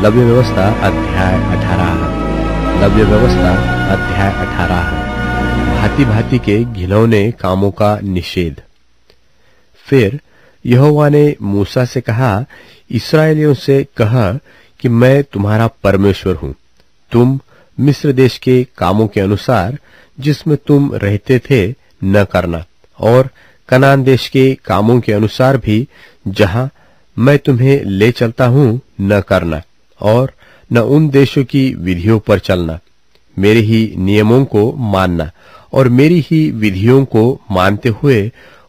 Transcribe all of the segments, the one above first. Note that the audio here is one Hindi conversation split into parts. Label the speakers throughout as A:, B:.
A: लव्य व्यवस्था अध्याय 18। लव्य व्यवस्था अध्याय 18। भांति भांति के घिनौने कामों का निषेध। फिर यहोवा ने मूसा से कहा, इस्राएलियों से कह कि मैं तुम्हारा परमेश्वर हूं। तुम मिस्र देश के कामों के अनुसार जिसमें तुम रहते थे न करना, और कनान देश के कामों के अनुसार भी जहां मैं तुम्हें ले चलता हूं न करना, और न उन देशों की विधियों पर चलना। मेरे ही नियमों को मानना और मेरी ही विधियों को मानते हुए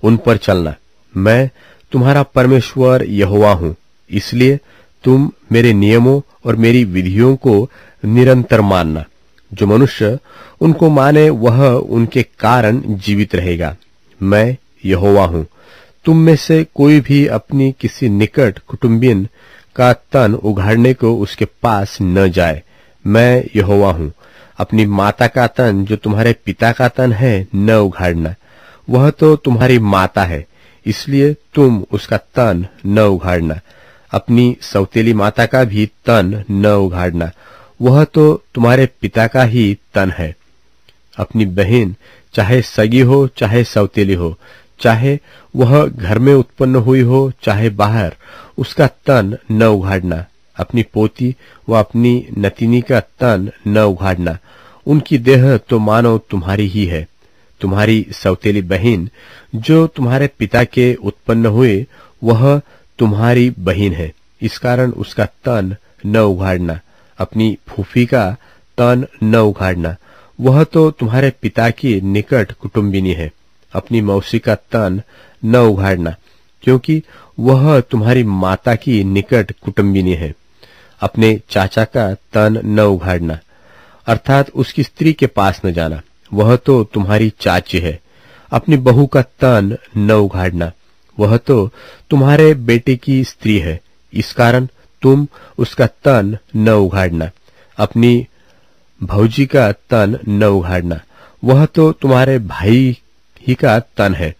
A: उन पर चलना। मैं तुम्हारा परमेश्वर यहोवा हूं, इसलिए तुम मेरे नियमों और मेरी विधियों को निरंतर मानना। जो मनुष्य उनको माने वह उनके कारण जीवित रहेगा। मैं यहोवा हूं। तुम में से कोई भी अपनी किसी निकट कुटुंबिन का तन उघाड़ने को उसके पास न जाए। मैं यहोवा हूं। अपनी माता का तन जो तुम्हारे पिता का तन है न उघाड़ना, वह तो तुम्हारी माता है, इसलिए तुम उसका तन न उघाड़ना। अपनी सौतेली माता का भी तन न उघाड़ना, वह तो तुम्हारे पिता का ही तन है। अपनी बहन चाहे सगी हो चाहे सौतेली हो, चाहे वह घर में उत्पन्न हुई हो चाहे बाहर, उसका तन न उघाड़ना। अपनी पोती व अपनी नतिनी का तन न उघाड़ना। उनकी देह तो मानो तुम्हारी ही है। तुम्हारी सौतेली बहन जो तुम्हारे पिता के उत्पन्न हुए, वह तुम्हारी बहन है, इस कारण उसका तन न उघाड़ना। अपनी फूफी का तन न उघाड़ना, वह तो तुम्हारे पिता की निकट कुटुंबिनी है। अपनी मौसी का तन न उघाड़ना, क्योंकि वह तुम्हारी माता की निकट कुटुंबिनी है। अपने चाचा का तन न उघाड़ना, अर्थात उसकी स्त्री के पास न जाना, वह तो तुम्हारी चाची है। अपनी बहू का तन न उघाड़ना, वह तो तुम्हारे बेटे की स्त्री है, इस कारण तुम उसका तन न उघाड़ना। अपनी भौजी का तन न उघाड़ना, वह तो तुम्हारे भाई ही का तन है।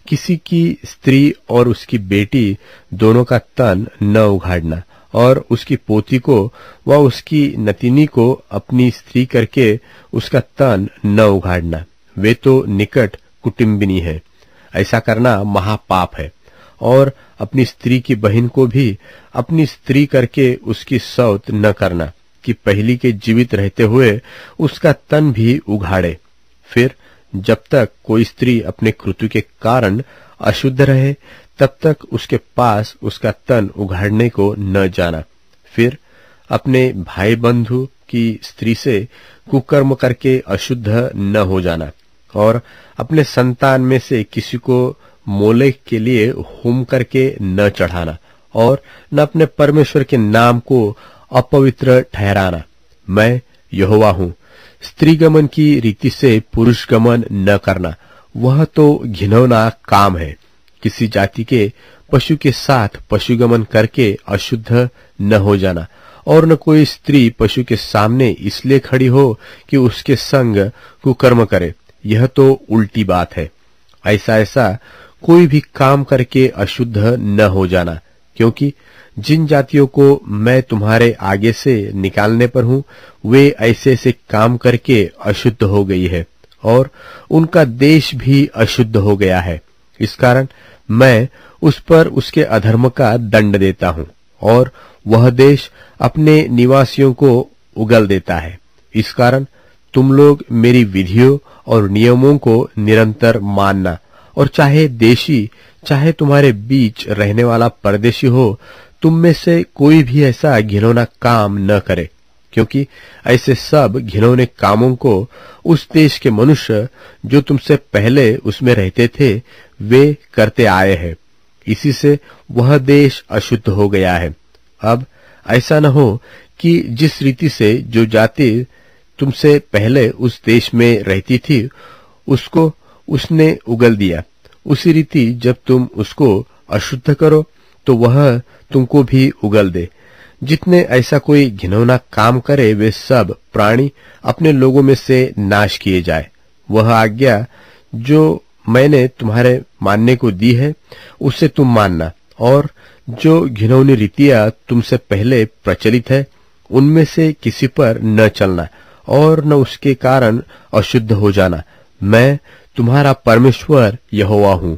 A: किसी की स्त्री और उसकी बेटी दोनों का तन न उघाड़ना, और उसकी पोती को व उसकी नतिनी को अपनी स्त्री करके उसका तन न उघाड़ना। वे तो निकट कुटुंबिनी है। ऐसा करना महापाप है। और अपनी स्त्री की बहन को भी अपनी स्त्री करके उसकी सौत न करना, कि पहली के जीवित रहते हुए उसका तन भी उघाड़े। फिर जब तक कोई स्त्री अपने कृत्य के कारण अशुद्ध रहे, तब तक उसके पास उसका तन उघाड़ने को न जाना। फिर अपने भाई बंधु की स्त्री से कुकर्म करके अशुद्ध न हो जाना, और अपने संतान में से किसी को मोलेक के लिए होम करके न चढ़ाना, और न अपने परमेश्वर के नाम को अपवित्र ठहराना। मैं यहोवा हूं। स्त्री गमन की रीति से पुरुष गमन न करना, वह तो घिनौना काम है। किसी जाति के पशु के साथ पशुगमन करके अशुद्ध न हो जाना, और न कोई स्त्री पशु के सामने इसलिए खड़ी हो कि उसके संग कुकर्म करे, यह तो उल्टी बात है। ऐसा कोई भी काम करके अशुद्ध न हो जाना, क्योंकि जिन जातियों को मैं तुम्हारे आगे से निकालने पर हूं, वे ऐसे काम करके अशुद्ध हो गई है, और उनका देश भी अशुद्ध हो गया है। इस कारण मैं उस पर उसके अधर्म का दंड देता हूं, और वह देश अपने निवासियों को उगल देता है। इस कारण तुम लोग मेरी विधियों और नियमों को निरंतर मानना, और चाहे देशी चाहे तुम्हारे बीच रहने वाला परदेशी हो, तुम में से कोई भी ऐसा घिनौना काम न करे, क्योंकि ऐसे सब घिनौने कामों को उस देश के मनुष्य जो तुमसे पहले उसमें रहते थे, वे करते आए हैं। इसी से वह देश अशुद्ध हो गया है। अब ऐसा न हो कि जिस रीति से जो जाति तुमसे पहले उस देश में रहती थी, उसको उसने उगल दिया, उसी रीति जब तुम उसको अशुद्ध करो तो वह तुमको भी उगल दे। जितने ऐसा कोई घिनौना काम करे, वे सब प्राणी अपने लोगों में से नाश किए जाए। वह आज्ञा जो मैंने तुम्हारे मानने को दी है, उसे तुम मानना, और जो घिनौनी रीतियां तुमसे पहले प्रचलित है, उनमें से किसी पर न चलना और न उसके कारण अशुद्ध हो जाना। मैं तुम्हारा परमेश्वर यहोवा हूं।